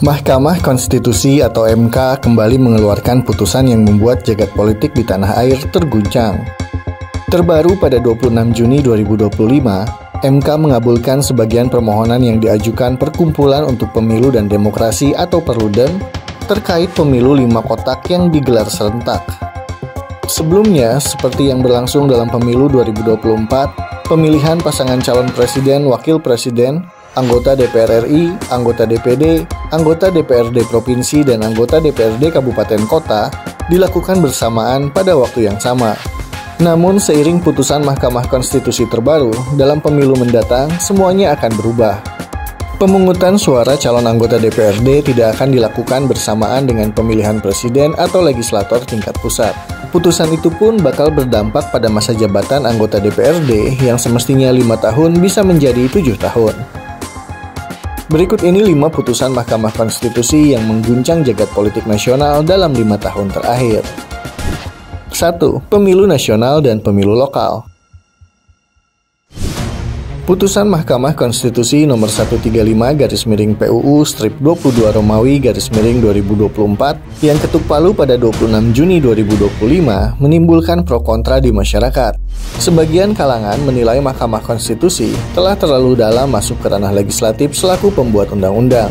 Mahkamah Konstitusi atau MK kembali mengeluarkan putusan yang membuat jagat politik di tanah air terguncang. Terbaru pada 26 Juni 2025, MK mengabulkan sebagian permohonan yang diajukan Perkumpulan untuk Pemilu dan Demokrasi atau Perludem terkait pemilu 5 kotak yang digelar serentak. Sebelumnya, seperti yang berlangsung dalam pemilu 2024, pemilihan pasangan calon presiden, wakil presiden, anggota DPR RI, anggota DPD, anggota DPRD Provinsi, dan anggota DPRD Kabupaten Kota dilakukan bersamaan pada waktu yang sama. Namun seiring putusan Mahkamah Konstitusi terbaru, dalam pemilu mendatang semuanya akan berubah. Pemungutan suara calon anggota DPRD tidak akan dilakukan bersamaan dengan pemilihan presiden atau legislator tingkat pusat. Putusan itu pun bakal berdampak pada masa jabatan anggota DPRD yang semestinya 5 tahun bisa menjadi 7 tahun. Berikut ini 5 putusan Mahkamah Konstitusi yang mengguncang jagat politik nasional dalam 5 tahun terakhir. 1. Pemilu nasional dan pemilu lokal. Putusan Mahkamah Konstitusi nomor 135/PUU/22 Romawi/2024 yang ketuk palu pada 26 Juni 2025 menimbulkan pro kontra di masyarakat. Sebagian kalangan menilai Mahkamah Konstitusi telah terlalu dalam masuk ke ranah legislatif selaku pembuat undang-undang.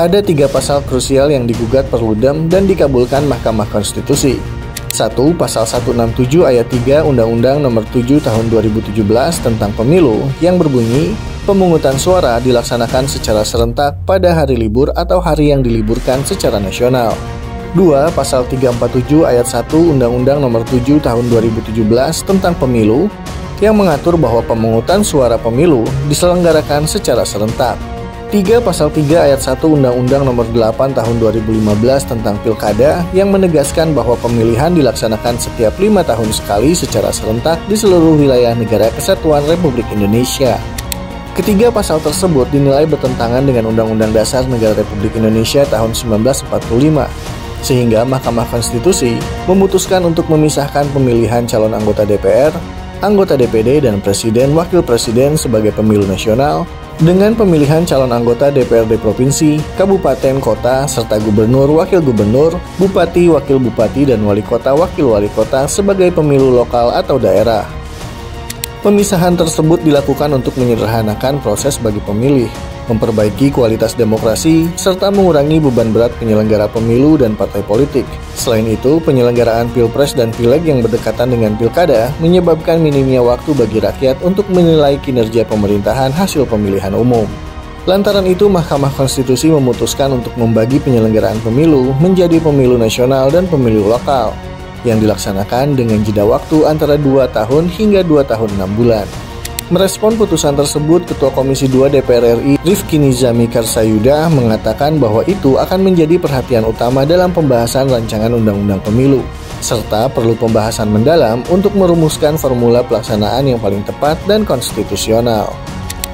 Ada 3 pasal krusial yang digugat Perludem dan dikabulkan Mahkamah Konstitusi. 1. Pasal 167 ayat 3 Undang-Undang Nomor 7 Tahun 2017 tentang Pemilu yang berbunyi, pemungutan suara dilaksanakan secara serentak pada hari libur atau hari yang diliburkan secara nasional. 2. Pasal 347 ayat 1 Undang-Undang Nomor 7 Tahun 2017 tentang Pemilu yang mengatur bahwa pemungutan suara pemilu diselenggarakan secara serentak. 3. Pasal 3 ayat 1 Undang-Undang Nomor 8 Tahun 2015 tentang Pilkada yang menegaskan bahwa pemilihan dilaksanakan setiap 5 tahun sekali secara serentak di seluruh wilayah Negara Kesatuan Republik Indonesia. Ketiga pasal tersebut dinilai bertentangan dengan Undang-Undang Dasar Negara Republik Indonesia tahun 1945, sehingga Mahkamah Konstitusi memutuskan untuk memisahkan pemilihan calon anggota DPR, anggota DPD, dan presiden wakil presiden sebagai pemilu nasional dengan pemilihan calon anggota DPRD Provinsi, Kabupaten, Kota, serta Gubernur, Wakil Gubernur, Bupati, Wakil Bupati, dan Wali Kota, Wakil Wali Kota sebagai pemilu lokal atau daerah. Pemisahan tersebut dilakukan untuk menyederhanakan proses bagi pemilih, memperbaiki kualitas demokrasi, serta mengurangi beban berat penyelenggara pemilu dan partai politik. Selain itu, penyelenggaraan Pilpres dan Pileg yang berdekatan dengan Pilkada menyebabkan minimnya waktu bagi rakyat untuk menilai kinerja pemerintahan hasil pemilihan umum. Lantaran itu, Mahkamah Konstitusi memutuskan untuk membagi penyelenggaraan pemilu menjadi pemilu nasional dan pemilu lokal, yang dilaksanakan dengan jeda waktu antara 2 tahun hingga 2 tahun 6 bulan. Merespon putusan tersebut, Ketua Komisi 2 DPR RI Rifki Nizami Karsayuda mengatakan bahwa itu akan menjadi perhatian utama dalam pembahasan rancangan undang-undang pemilu, serta perlu pembahasan mendalam untuk merumuskan formula pelaksanaan yang paling tepat dan konstitusional.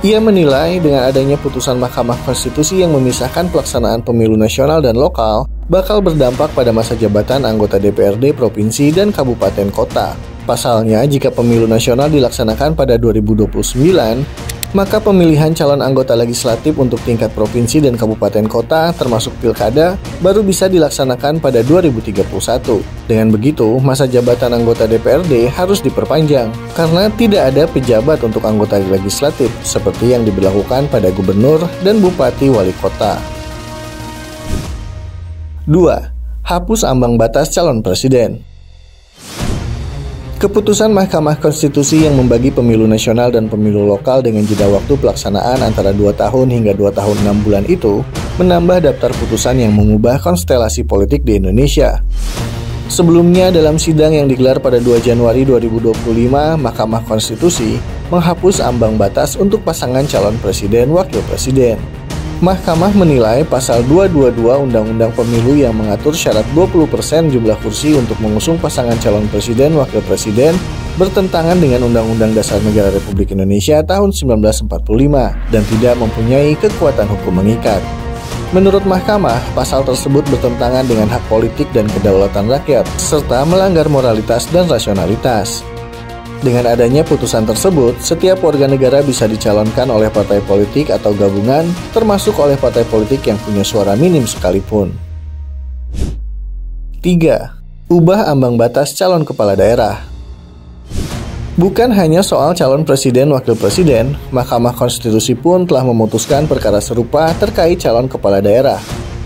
Ia menilai dengan adanya putusan Mahkamah Konstitusi yang memisahkan pelaksanaan pemilu nasional dan lokal bakal berdampak pada masa jabatan anggota DPRD Provinsi dan Kabupaten Kota. Pasalnya, jika pemilu nasional dilaksanakan pada 2029, maka pemilihan calon anggota legislatif untuk tingkat provinsi dan kabupaten kota termasuk pilkada baru bisa dilaksanakan pada 2031. Dengan begitu, masa jabatan anggota DPRD harus diperpanjang karena tidak ada pejabat untuk anggota legislatif seperti yang diberlakukan pada gubernur dan bupati wali kota. 2. Hapus ambang batas calon presiden. Keputusan Mahkamah Konstitusi yang membagi pemilu nasional dan pemilu lokal dengan jeda waktu pelaksanaan antara 2 tahun hingga 2 tahun 6 bulan itu menambah daftar putusan yang mengubah konstelasi politik di Indonesia. Sebelumnya, dalam sidang yang digelar pada 2 Januari 2025, Mahkamah Konstitusi menghapus ambang batas untuk pasangan calon presiden wakil presiden. Mahkamah menilai pasal 222 Undang-Undang Pemilu yang mengatur syarat 20% jumlah kursi untuk mengusung pasangan calon presiden wakil presiden bertentangan dengan Undang-Undang Dasar Negara Republik Indonesia tahun 1945 dan tidak mempunyai kekuatan hukum mengikat. Menurut Mahkamah, pasal tersebut bertentangan dengan hak politik dan kedaulatan rakyat serta melanggar moralitas dan rasionalitas. Dengan adanya putusan tersebut, setiap warga negara bisa dicalonkan oleh partai politik atau gabungan, termasuk oleh partai politik yang punya suara minim sekalipun. 3. Ubah ambang batas calon kepala daerah. Bukan hanya soal calon presiden wakil presiden, Mahkamah Konstitusi pun telah memutuskan perkara serupa terkait calon kepala daerah.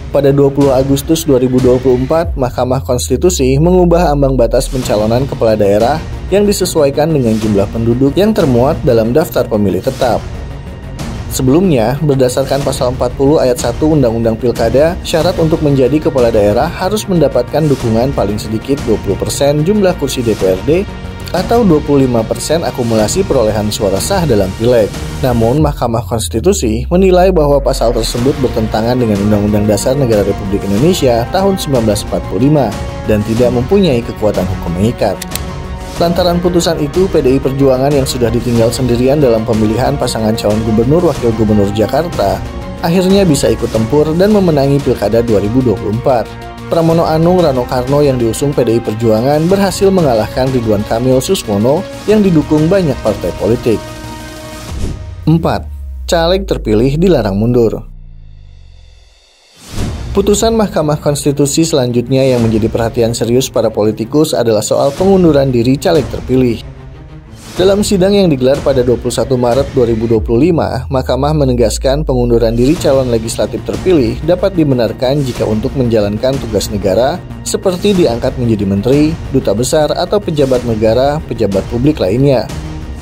Pada 20 Agustus 2024, Mahkamah Konstitusi mengubah ambang batas pencalonan kepala daerah yang disesuaikan dengan jumlah penduduk yang termuat dalam daftar pemilih tetap. Sebelumnya, berdasarkan pasal 40 ayat 1 Undang-Undang Pilkada, syarat untuk menjadi kepala daerah harus mendapatkan dukungan paling sedikit 20% jumlah kursi DPRD atau 25% akumulasi perolehan suara sah dalam pileg. Namun, Mahkamah Konstitusi menilai bahwa pasal tersebut bertentangan dengan Undang-Undang Dasar Negara Republik Indonesia tahun 1945 dan tidak mempunyai kekuatan hukum mengikat. Lantaran putusan itu, PDI Perjuangan yang sudah ditinggal sendirian dalam pemilihan pasangan calon gubernur wakil gubernur Jakarta, akhirnya bisa ikut tempur dan memenangi Pilkada 2024. Pramono Anung Rano Karno yang diusung PDI Perjuangan berhasil mengalahkan Ridwan Kamil Suswono yang didukung banyak partai politik. 4. Caleg terpilih dilarang mundur. Putusan Mahkamah Konstitusi selanjutnya yang menjadi perhatian serius para politikus adalah soal pengunduran diri caleg terpilih. Dalam sidang yang digelar pada 21 Maret 2025, Mahkamah menegaskan pengunduran diri calon legislatif terpilih dapat dibenarkan jika untuk menjalankan tugas negara seperti diangkat menjadi menteri, duta besar, atau pejabat negara, pejabat publik lainnya.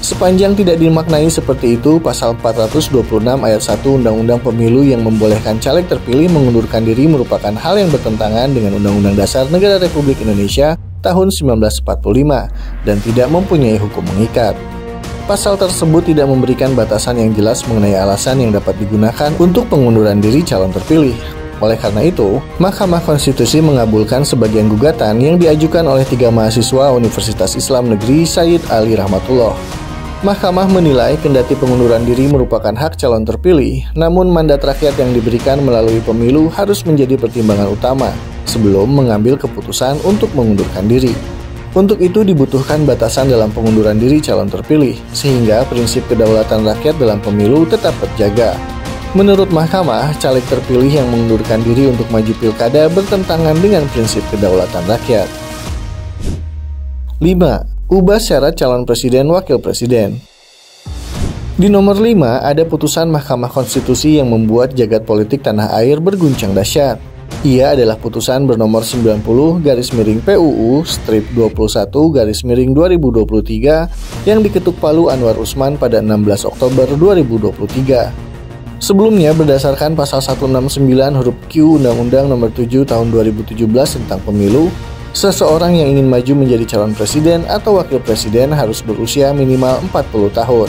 Sepanjang tidak dimaknai seperti itu, pasal 426 ayat 1 Undang-Undang Pemilu yang membolehkan caleg terpilih mengundurkan diri merupakan hal yang bertentangan dengan Undang-Undang Dasar Negara Republik Indonesia tahun 1945 dan tidak mempunyai hukum mengikat. Pasal tersebut tidak memberikan batasan yang jelas mengenai alasan yang dapat digunakan untuk pengunduran diri calon terpilih. Oleh karena itu, Mahkamah Konstitusi mengabulkan sebagian gugatan yang diajukan oleh 3 mahasiswa Universitas Islam Negeri Said Ali Rahmatullah. Mahkamah menilai kendati pengunduran diri merupakan hak calon terpilih, namun mandat rakyat yang diberikan melalui pemilu harus menjadi pertimbangan utama sebelum mengambil keputusan untuk mengundurkan diri. Untuk itu dibutuhkan batasan dalam pengunduran diri calon terpilih, sehingga prinsip kedaulatan rakyat dalam pemilu tetap terjaga. Menurut Mahkamah, caleg terpilih yang mengundurkan diri untuk maju pilkada bertentangan dengan prinsip kedaulatan rakyat. 5. Ubah syarat calon presiden wakil presiden. Di nomor 5 ada putusan Mahkamah Konstitusi yang membuat jagat politik tanah air berguncang dahsyat. Ia adalah putusan bernomor 90-PUU/21/2023 yang diketuk palu Anwar Usman pada 16 Oktober 2023. Sebelumnya, berdasarkan pasal 169 huruf Q Undang-Undang Nomor 7 Tahun 2017 tentang Pemilu, seseorang yang ingin maju menjadi calon presiden atau wakil presiden harus berusia minimal 40 tahun.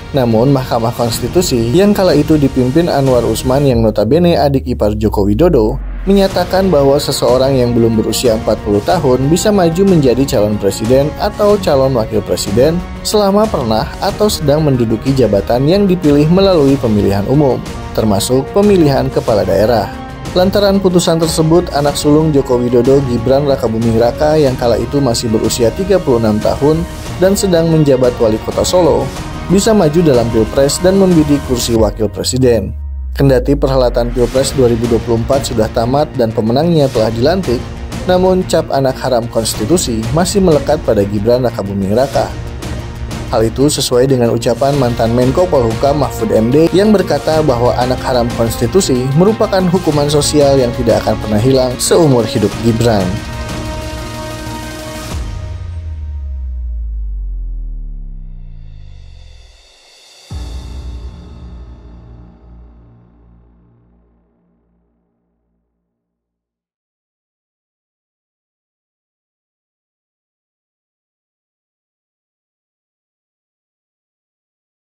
Namun, Mahkamah Konstitusi yang kala itu dipimpin Anwar Usman yang notabene adik ipar Joko Widodo, menyatakan bahwa seseorang yang belum berusia 40 tahun bisa maju menjadi calon presiden atau calon wakil presiden selama pernah atau sedang menduduki jabatan yang dipilih melalui pemilihan umum, termasuk pemilihan kepala daerah. Lantaran putusan tersebut, anak sulung Joko Widodo, Gibran Rakabuming Raka yang kala itu masih berusia 36 tahun dan sedang menjabat wali kota Solo, bisa maju dalam Pilpres dan membidik kursi wakil presiden. Kendati perhelatan Pilpres 2024 sudah tamat dan pemenangnya telah dilantik, namun cap anak haram konstitusi masih melekat pada Gibran Rakabuming Raka. Hal itu sesuai dengan ucapan mantan Menko Polhukam Mahfud MD yang berkata bahwa anak haram konstitusi merupakan hukuman sosial yang tidak akan pernah hilang seumur hidup Gibran.